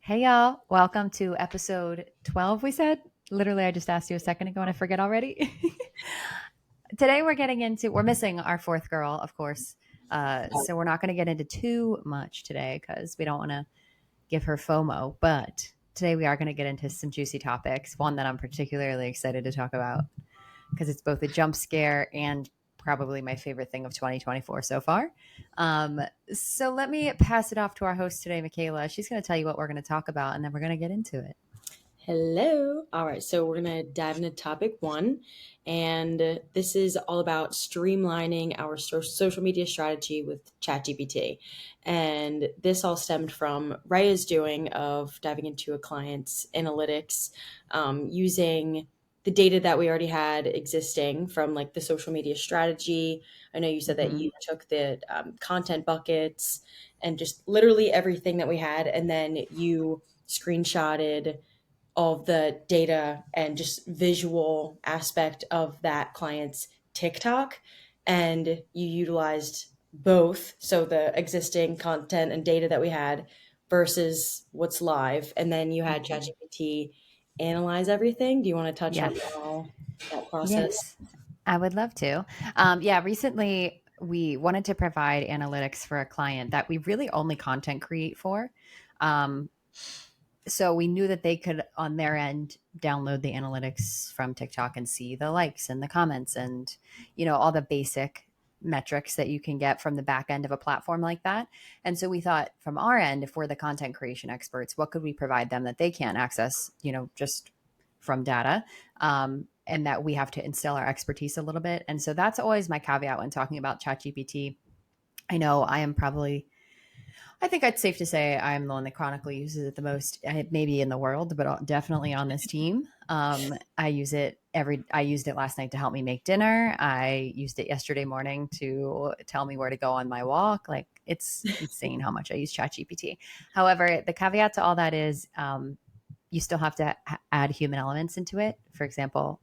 Hey y'all, welcome to episode 12. We said literally, I just asked you a second ago and I forget already. Today, we're missing our fourth girl, of course. So, we're not going to get into too much today because we don't want to give her FOMO. But today, we are going to get into some juicy topics, one that I'm particularly excited to talk about because it's both a jump scare and probably my favorite thing of 2024 so far. Um, so let me pass it off to our host today, Michaela. She's going to tell you what we're going to talk about, and then we're going to get into it. Hello. All right, so we're going to dive into topic one. And this is all about streamlining our social media strategy with ChatGPT. And this all stemmed from Raya's doing of diving into a client's analytics using the data that we already had existing from like the social media strategy. I know you said that Mm-hmm. you took the content buckets and just literally everything that we had, and then you screenshotted all of the data and just visual aspect of that client's TikTok. And you utilized both. So the existing content and data that we had versus what's live. And then you had Mm-hmm. ChatGPT analyze everything. Do you want to touch on Yes. how that process? Yes. I would love to. Yeah, recently we wanted to provide analytics for a client that we really only content create for. Um, so we knew that they could on their end download the analytics from TikTok and see the likes and the comments and all the basic metrics that you can get from the back end of a platform like that. And so we thought from our end, if we're the content creation experts, what could we provide them that they can't access, just from data, and that we have to instill our expertise a little bit. And so that's always my caveat when talking about ChatGPT. I know I think it's safe to say I'm the one that chronically uses it the most, maybe in the world, but definitely on this team. I use it I used it last night to help me make dinner. I used it yesterday morning to tell me where to go on my walk. Like, it's insane how much I use ChatGPT. However, the caveat to all that is you still have to add human elements into it. For example,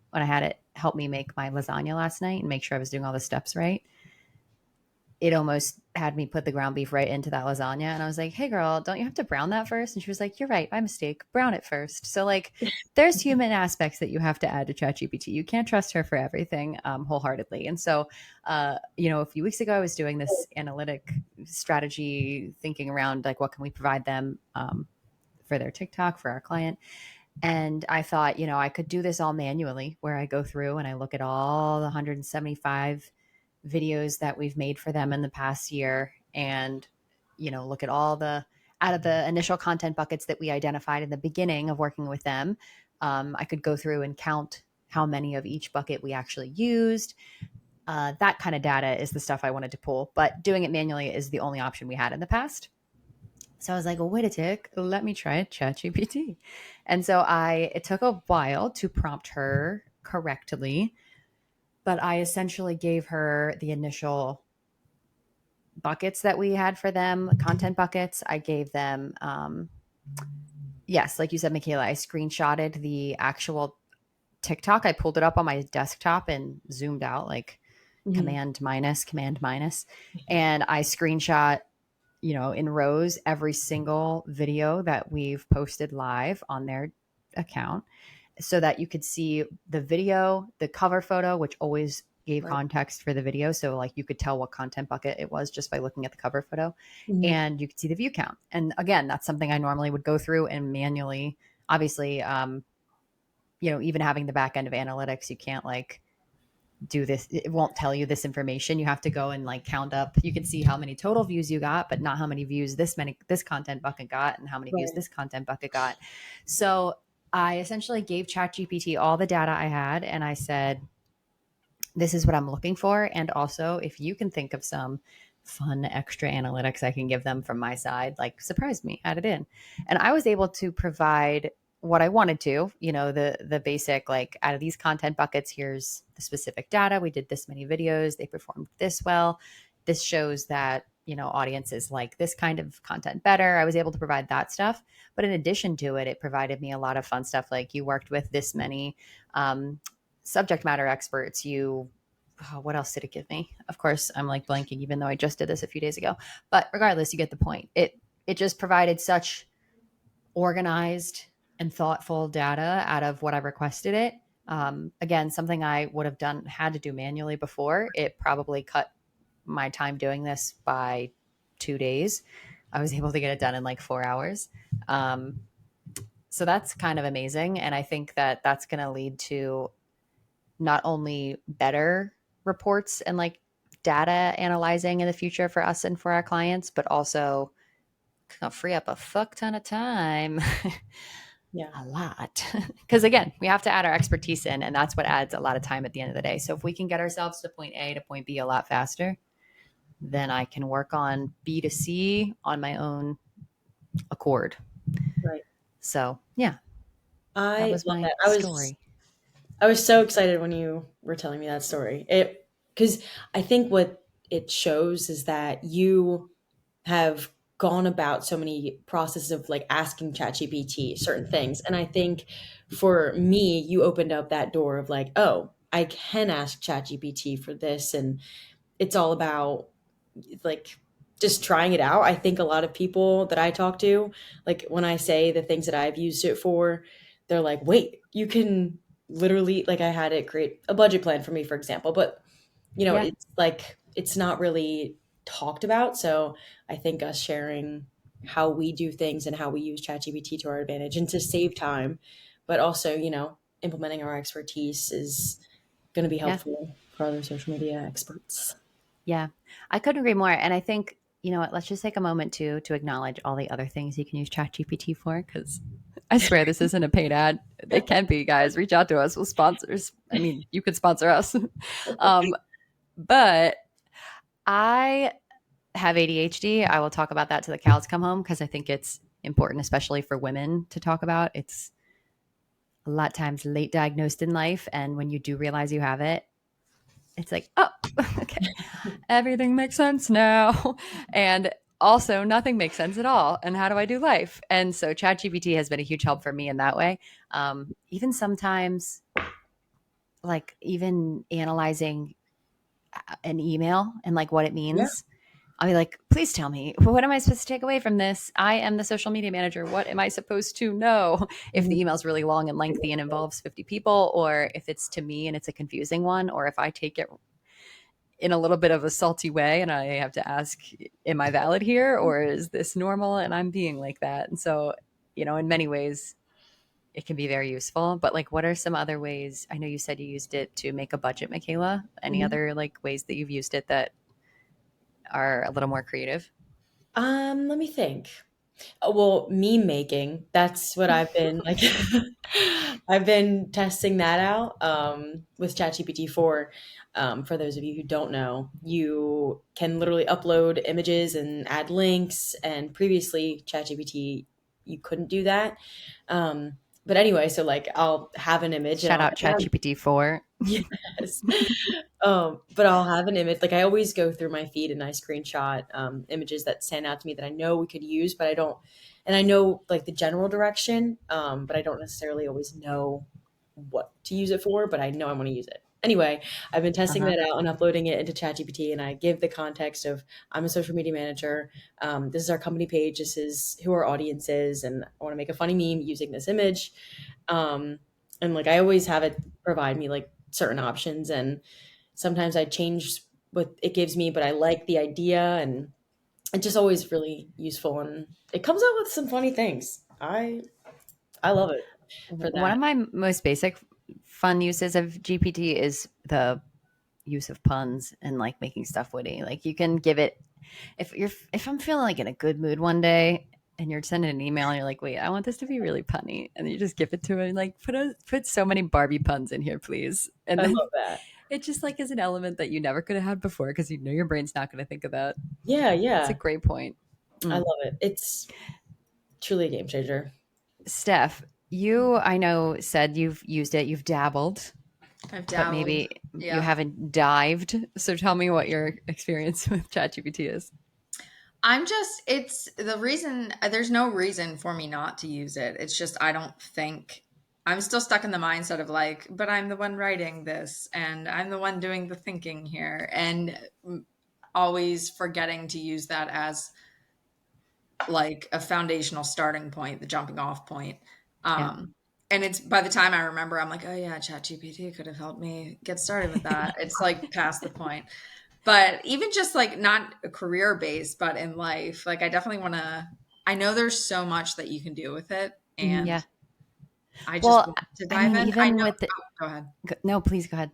when I had it help me make my lasagna last night and make sure I was doing all the steps right, it almost had me put the ground beef right into that lasagna. And I was like, hey, girl, don't you have to brown that first? And she was like, you're right. My mistake. Brown it first. So, like, there's human aspects that you have to add to ChatGPT. You can't trust her for everything wholeheartedly. And so, a few weeks ago, I was doing this analytic strategy, thinking around, like, what can we provide them for their TikTok, for our client. And I thought, I could do this all manually where I go through and I look at all the 175 videos that we've made for them in the past year and, look at all the out of the initial content buckets that we identified in the beginning of working with them. I could go through and count how many of each bucket we actually used. That kind of data is the stuff I wanted to pull, but doing it manually is the only option we had in the past. So I was like, well, wait a tick, let me try ChatGPT. And so it took a while to prompt her correctly, but I essentially gave her the initial buckets that we had for them, content buckets. I gave them, yes, like you said, Michaela, I screenshotted the actual TikTok. I pulled it up on my desktop and zoomed out, like Mhm. command minus, and I screenshot in rows every single video that we've posted live on their account so that you could see the video, the cover photo, which always gave Right. context for the video. So, like, you could tell what content bucket it was just by looking at the cover photo, Mhm. and you could see the view count. And again, that's something I normally would go through and manually, obviously, even having the back end of analytics, you can't like do this. It won't tell you this information. You have to go and like count up. You can see how many total views you got, but not how many views this content bucket got and how many views Right. this content bucket got. So I essentially gave ChatGPT all the data I had and I said, this is what I'm looking for. And also, if you can think of some fun extra analytics I can give them from my side, like, surprise me, add it in. And I was able to provide what I wanted to, the basic, like, out of these content buckets, here's the specific data. We did this many videos, they performed this well. This shows that, audiences like this kind of content better. I was able to provide that stuff. But in addition to it, it provided me a lot of fun stuff, like, you worked with this many subject matter experts. What else did it give me? Of course, I'm like blanking, even though I just did this a few days ago. But regardless, you get the point. It just provided such organized and thoughtful data out of what I requested it. Again, something I would have had to do manually before. It probably cut my time doing this by 2 days. I was able to get it done in like 4 hours. Um, so that's kind of amazing. And I think that that's going to lead to not only better reports and like data analyzing in the future for us and for our clients, but also free up a fuck ton of time. Yeah. A lot. Because again, we have to add our expertise in, and that's what adds a lot of time at the end of the day. So if we can get ourselves to point A to point B a lot faster, then I can work on B to C on my own accord. Right. So yeah, that I was love my that. story. I was so excited when you were telling me that story. It because I think what it shows is that you have gone about so many processes of like asking ChatGPT certain things. And I think for me, you opened up that door of like, oh, I can ask ChatGPT for this. And it's all about like just trying it out. I think a lot of people that I talk to, like when I say the things that I've used it for, they're like, wait, you can literally, like I had it create a budget plan for me, for example, but Yeah. it's like it's not really talked about. So I think us sharing how we do things and how we use ChatGPT to our advantage and to save time, but also, implementing our expertise is going to be Yeah. helpful for other social media experts. Yeah. I couldn't agree more. And I think, you know what, let's just take a moment to acknowledge all the other things you can use ChatGPT for, because I swear this isn't a paid ad. They can be, guys. Reach out to us. We'll sponsors. I mean, you could sponsor us. um, but I have ADHD. I will talk about that till the cows come home because I think it's important, especially for women, to talk about. It's a lot of times late diagnosed in life. And when you do realize you have it, it's like, oh, okay, everything makes sense now. And also, nothing makes sense at all. And how do I do life? And so, ChatGPT has been a huge help for me in that way. Even sometimes, like, even analyzing an email and like what it Yeah. means. I'll be like, please tell me, what am I supposed to take away from this? I am the social media manager. What am I supposed to know? If the Mhm. email's really long and lengthy and involves 50 people, or if it's to me and it's a confusing one, or if I take it in a little bit of a salty way and I have to ask, am I valid here? Or is this normal? And I'm being like that. And so, in many ways, it can be very useful. But like, what are some other ways? I know you said you used it to make a budget, Michaela. Any Mhm. other like ways that you've used it that are a little more creative? Let me think. Well, meme making, that's what I've been like I've been testing that out with ChatGPT 4. For those of you who don't know, you can literally upload images and add links, and previously ChatGPT you couldn't do that. But anyway, so like I'll have an image and Shout I'll out ChatGPT 4. yes. But I'll have an image. Like I always go through my feed and I screenshot images that stand out to me that I know we could use, but I don't. And I know like the general direction, but I don't necessarily always know what to use it for. But I know I want to use it anyway. I've been testing Uh-huh. that out and uploading it into ChatGPT, and I give the context of I'm a social media manager. This is our company page. This is who our audience is, and I want to make a funny meme using this image. Um, and like I always have it provide me like certain options, and sometimes I change what it gives me, but I like the idea, and it's just always really useful, and it comes up with some funny things. I love it for One that. of my most basic fun uses of GPT is the use of puns and like making stuff witty. Like you can give it if I'm feeling like in a good mood one day and you're sending an email and you're like, wait, I want this to be really punny, and you just give it to it and like put so many Barbie puns in here, please. And I then love that. it just like is an element that you never could have had before because you know your brain's not going to think of that. Yeah, That's a yeah. great point. I Mm. love it. It's truly a game changer. Steph, you I know said you've used it, you've dabbled, I've but dabbled. maybe you Yeah. haven't dived. So tell me what your experience with ChatGPT is. It's the reason, there's no reason for me not to use it. It's just, I don't think, I'm still stuck in the mindset of like, but I'm the one writing this and I'm the one doing the thinking here. And always forgetting to use that as like a foundational starting point, the jumping off point. Yeah. And it's by the time I remember, I'm like, oh yeah, ChatGPT could have helped me get started with that. It's like past the point. But even just like not a career based, but in life, like I definitely want to. I know there's so much that you can do with it, Mhm. and Yeah. I just Well, want to I dive mean, in. I even know. with the, Oh, go ahead. no, please go ahead.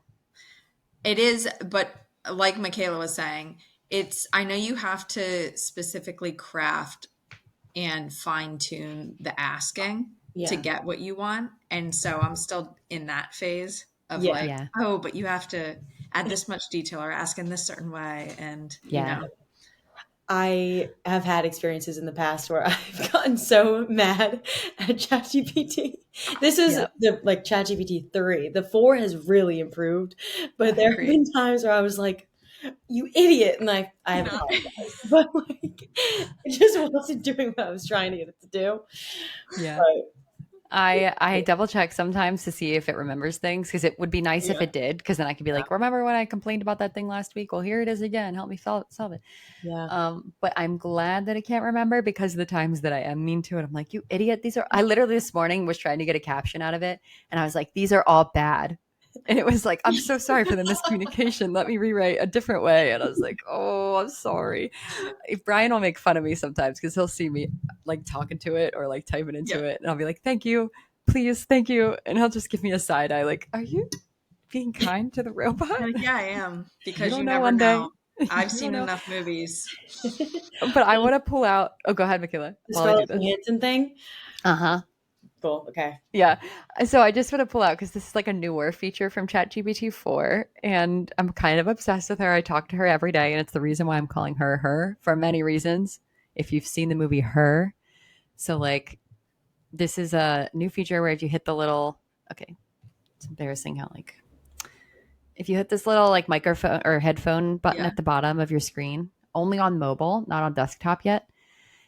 It is, but like Michaela was saying, it's. I know you have to specifically craft and fine tune the asking to Yeah. get what you want. And so I'm still in that phase of Yeah. like, Yeah. oh, but you have to add this much detail or ask in this certain way. And, you Yeah. know, I have had experiences in the past where I've gotten so mad at ChatGPT. This is Yep. the like ChatGPT 3. The 4 has really improved, but I there have agree. been times where I was like, "You idiot!" and I have no. apologized, but like it just wasn't doing what I was trying to get it to do. Yeah. But I double check sometimes to see if it remembers things because it would be nice if yeah, it did because then I could be like, remember when I complained about that thing last week? Well, here it is again. Help me solve it. yeah, But I'm glad that I can't remember because of the times that I am mean to it. I'm like, you idiot. I literally this morning was trying to get a caption out of it. And I was like, these are all bad. And it was like, I'm so sorry for the miscommunication. Let me rewrite a different way. And I was like, oh, I'm sorry. If Brian will make fun of me sometimes because he'll see me like talking to it or like typing into Yep. it. And I'll be like, thank you. Please, thank you. And he'll just give me a side eye like, are you being kind to the robot? Like, yeah, I am. You Because don't you know never one day. know. I've You don't seen know. enough movies. But I want to pull out. Oh, go ahead, Michaela, the while I do Scarlett this. Johansson thing. Uh huh. Cool. Okay. Yeah. So I just want to pull out because this is like a newer feature from ChatGPT 4, and I'm kind of obsessed with her. I talk to her every day, and it's the reason why I'm calling her her for many reasons. If you've seen the movie Her, so like this is a new feature where if you hit the little, okay, it's embarrassing how like if you hit this little like microphone or headphone button Yeah. at the bottom of your screen, only on mobile, not on desktop yet,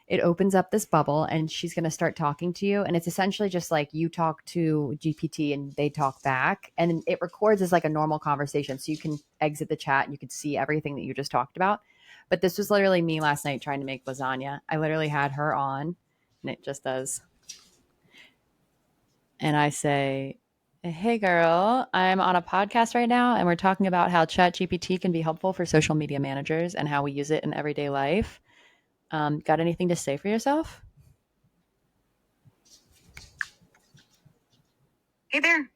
it opens up this bubble and she's going to start talking to you. And it's essentially just like you talk to GPT and they talk back. And it records as like a normal conversation. So you can exit the chat and you can see everything that you just talked about. But this was literally me last night trying to make lasagna. I literally had her on and it just does. And I say, hey girl, I'm on a podcast right now and we're talking about how ChatGPT can be helpful for social media managers and how we use it in everyday life. Got anything to say for yourself? Hey there.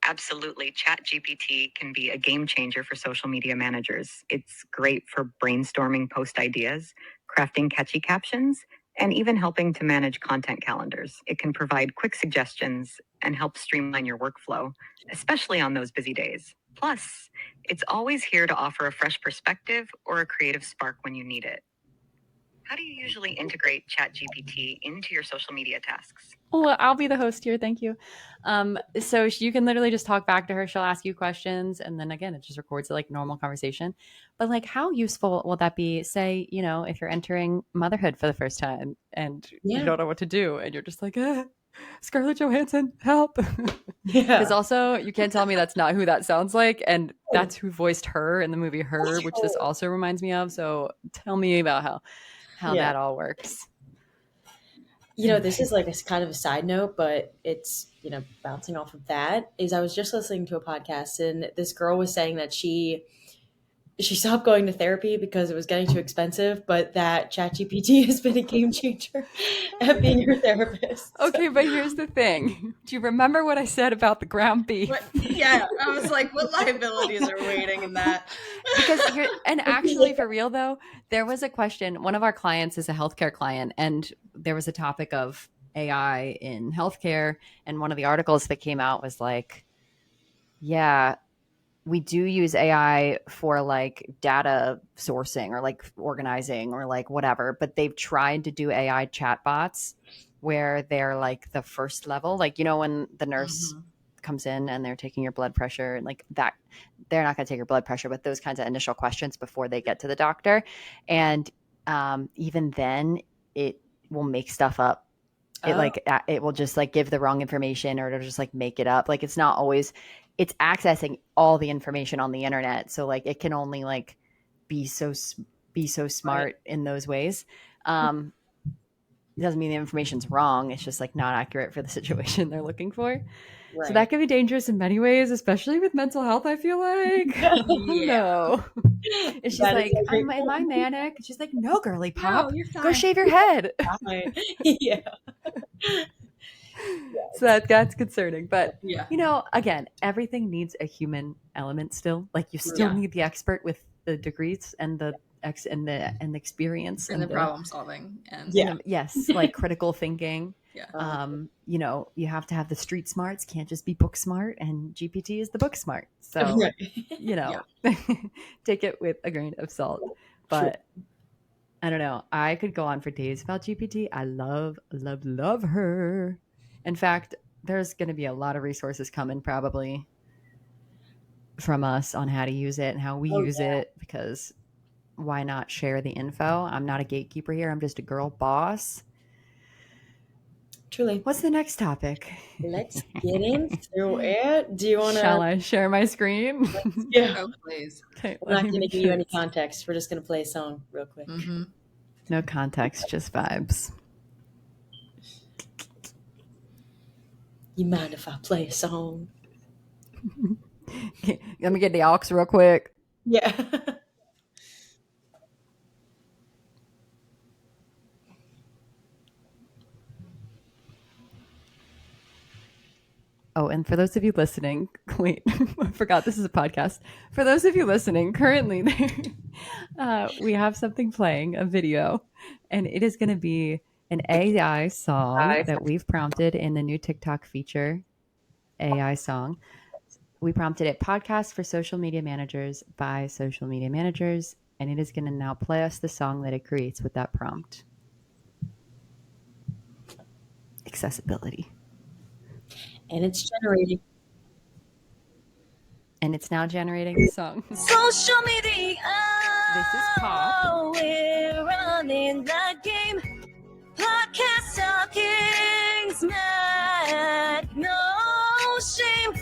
Absolutely. ChatGPT can be a game changer for social media managers. It's great for brainstorming post ideas, crafting catchy captions, and even helping to manage content calendars. It can provide quick suggestions and help streamline your workflow, especially on those busy days. Plus, it's always here to offer a fresh perspective or a creative spark when you need it. How do you usually integrate ChatGPT into your social media tasks? Well, I'll be the host here. Thank you. So you can literally just talk back to her. She'll ask you questions. And then again, it just records it like normal conversation. But like, how useful will that be? Say, you know, if you're entering motherhood for the first time and you Yeah. don't know what to do and you're just like, Scarlett Johansson, help. Because Yeah. also, you can't tell me that's not who that sounds like. And that's who voiced her in the movie Her, which this also reminds me of. So tell me about how Yeah. that all works. This is like a kind of a side note, but it's, bouncing off of that is I was just listening to a podcast and this girl was saying that she stopped going to therapy because it was getting too expensive, but that ChatGPT has been a game changer at being her therapist. Okay, but here's the thing. Do you remember what I said about the ground beef? But yeah, I was like, what liabilities are waiting in that? Because here, and actually, for real though, there was a question. One of our clients is a healthcare client, and there was a topic of AI in healthcare. And one of the articles that came out was like, yeah, we do use AI for like data sourcing or like organizing or like whatever, but they've tried to do AI chatbots where they're like the first level, like, you know, when the nurse comes in and they're taking your blood pressure and like that, they're not going to take your blood pressure, but those kinds of initial questions before they get to the doctor. And even then, it will make stuff up. Oh, It will just like give the wrong information or it'll just like make it up. Like it's not always, it's accessing all the information on the internet. So like it can only like be so smart in those ways. It doesn't mean the information's wrong. It's just like not accurate for the situation they're looking for. Right. So that can be dangerous in many ways, especially with mental health, I feel like. Oh, no. And she's That is like, a great am I point. manic? And she's like, no, girly pop. you're Go fine. shave your head. Fine. Yeah. So that's concerning. But, Yeah. you know, again, everything needs a human element still. Like you still Yeah. need the expert with the degrees and the experience And the problem solving and Yeah. yes, like critical thinking. yeah. You know, you have to have the street smarts, can't just be book smart, and GPT is the book smart. So, Right. you know, take it with a grain of salt. But I don't know. I could go on for days about GPT. I love her. In fact, there's going to be a lot of resources coming probably from us on how to use it and how we use it, because why not share the info? I'm not a gatekeeper here. I'm just a girl boss. Truly. What's the next topic? Let's get into it. Do you want to? Shall I share my screen? Yeah. Oh, please. Okay, We're not let me going to make give sure you any it's- context. We're just going to play a song real quick. Mm-hmm. No context, just vibes. You mind if I play a song? Let me get the aux real quick. Yeah. Oh, and for those of you listening, wait, I forgot this is a podcast. For those of you listening, currently we have something playing, a video, and it is going to be an AI song that we've prompted in the new TikTok feature, AI song. We prompted it podcast for social media managers by social media managers, and it is going to now play us the song that it creates with that prompt. Accessibility. And it's generating. And it's now generating the song. Social media. This is Pop. We're running the game. Podcast talking's mad. No shame.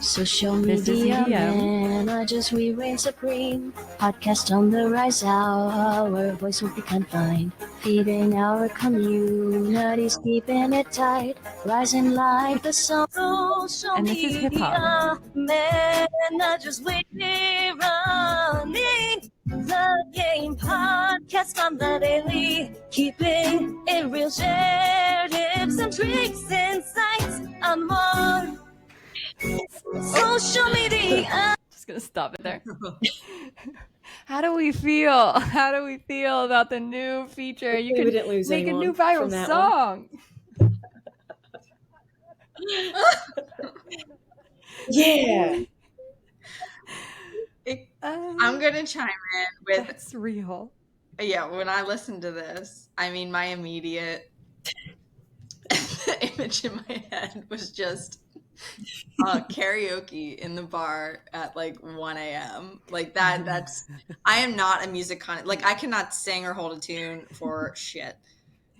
Social This is media EDM. managers, we reign supreme. Podcast on the rise, our voice will be confined. Feeding our communities, keeping it tight. Rising like the sun. Social And this is hip-hop. media managers, we running the game. Podcast on the daily. Keeping it real, share tips and tricks, insights, and more. Social media. Just gonna stop it there. How do we feel? How do we feel about the new feature? You We can didn't lose make a anyone new from viral that song. Yeah. I'm gonna chime in with That's real. yeah. When I listened to this, I mean, my immediate image in my head was just karaoke in the bar at like 1 a.m. Like that. That's I am not a music like I cannot sing or hold a tune for shit.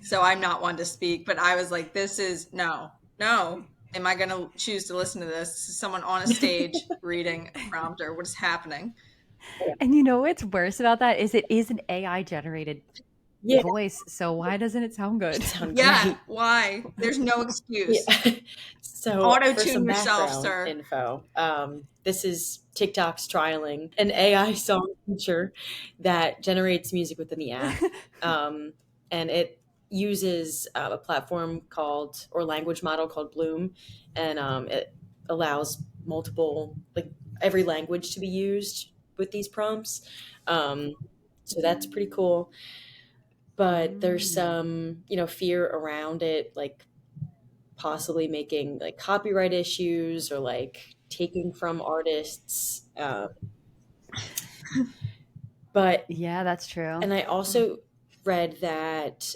So I'm not one to speak. But I was like, this is no. Am I gonna choose to listen to this? This is someone on a stage reading a prompter. What is happening? And you know what's worse about that is it is an AI generated voice. So why doesn't it sound good? Sound Yeah, great. why? There's no excuse. Yeah. So Auto-tune for some yourself, background sir. info, this is TikTok's trialing an AI song feature that generates music within the app, and it uses a platform called or language model called Bloom, and it allows multiple every language to be used with these prompts. So that's pretty cool. But there's some fear around it, like possibly making like copyright issues or like taking from artists. But Yeah, that's true. and I also read that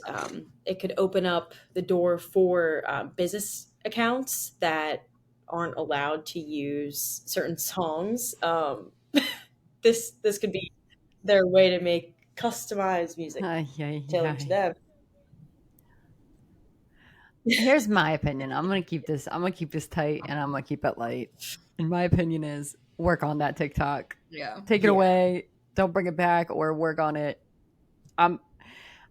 it could open up the door for business accounts that aren't allowed to use certain songs. This could be their way to make customized music tailored to them. Here's my opinion. I'm gonna keep this tight and I'm gonna keep it light. And my opinion is work on that TikTok. Yeah. Take it away. Don't bring it back or work on it.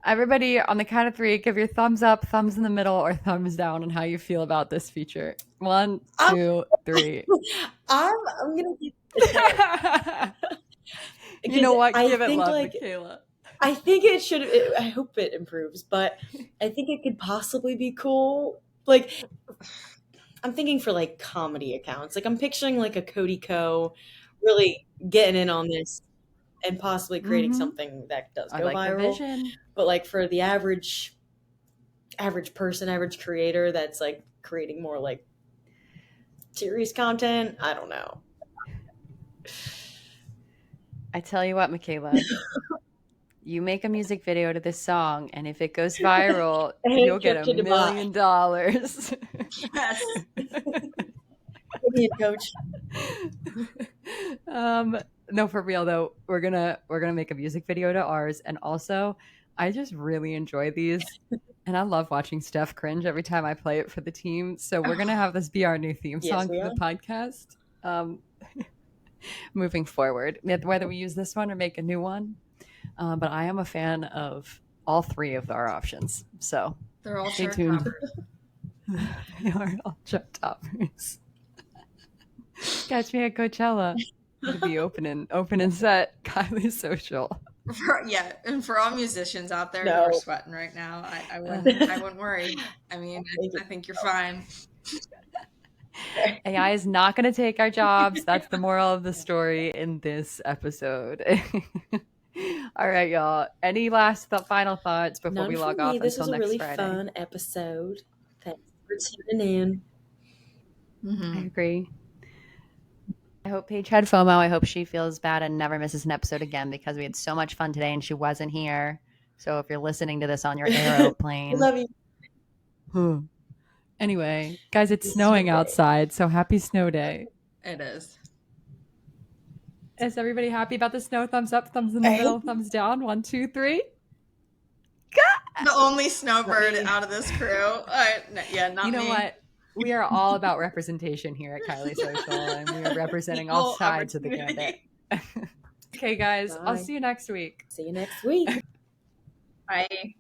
Everybody, on the count of 3, give your thumbs up, thumbs in the middle, or thumbs down on how you feel about this feature. 1, 2, 3. I'm gonna give You know what? I Give it think, love, like, Michaela. I think it should. I hope it improves, but I think it could possibly be cool. Like, I'm thinking for like comedy accounts. Like, I'm picturing like a Cody Co. really getting in on this and possibly creating Mhm. something that does I go like the viral. vision. But like for the average person, average creator that's like creating more like serious content, I don't know. I tell you what, Michaela. You make a music video to this song, and if it goes viral, And you'll a get trip to $1 Dubai. million. Yes. Idiot coach. No, for real though, we're gonna make a music video to ours, and also, I just really enjoy these, and I love watching Steph cringe every time I play it for the team. So we're gonna have this be our new theme Yes, song we for the podcast. Moving forward, whether we use this one or make a new one. But I am a fan of all 3 of our options. So They're all stay chart tuned. toppers. They are all chart toppers. Catch me at Coachella. To be opening set Kylie Social. And for all musicians out there No. who are sweating right now, I wouldn't worry. I mean, I think you're fine. AI is not going to take our jobs. That's the moral of the story in this episode. All right, y'all. Any last final thoughts before None we log for off me. This until was a next really Friday? fun episode. Thanks for tuning in. Mm-hmm. I agree. I hope Paige had FOMO. I hope she feels bad and never misses an episode again because we had so much fun today and she wasn't here. So if you're listening to this on your aeroplane, Love you. Anyway, guys, it's snowing outside, so happy snow day. It is. Is everybody happy about the snow? Thumbs up, thumbs in the middle, thumbs down. 1, 2, 3. The only snowbird Let me- out of this crew. Not You know me. what? We are all about representation here at Kylie Social, and we are representing all Equal sides of the opportunity. gambit. Okay, guys, I'll Bye. see you next week. See you next week. Bye.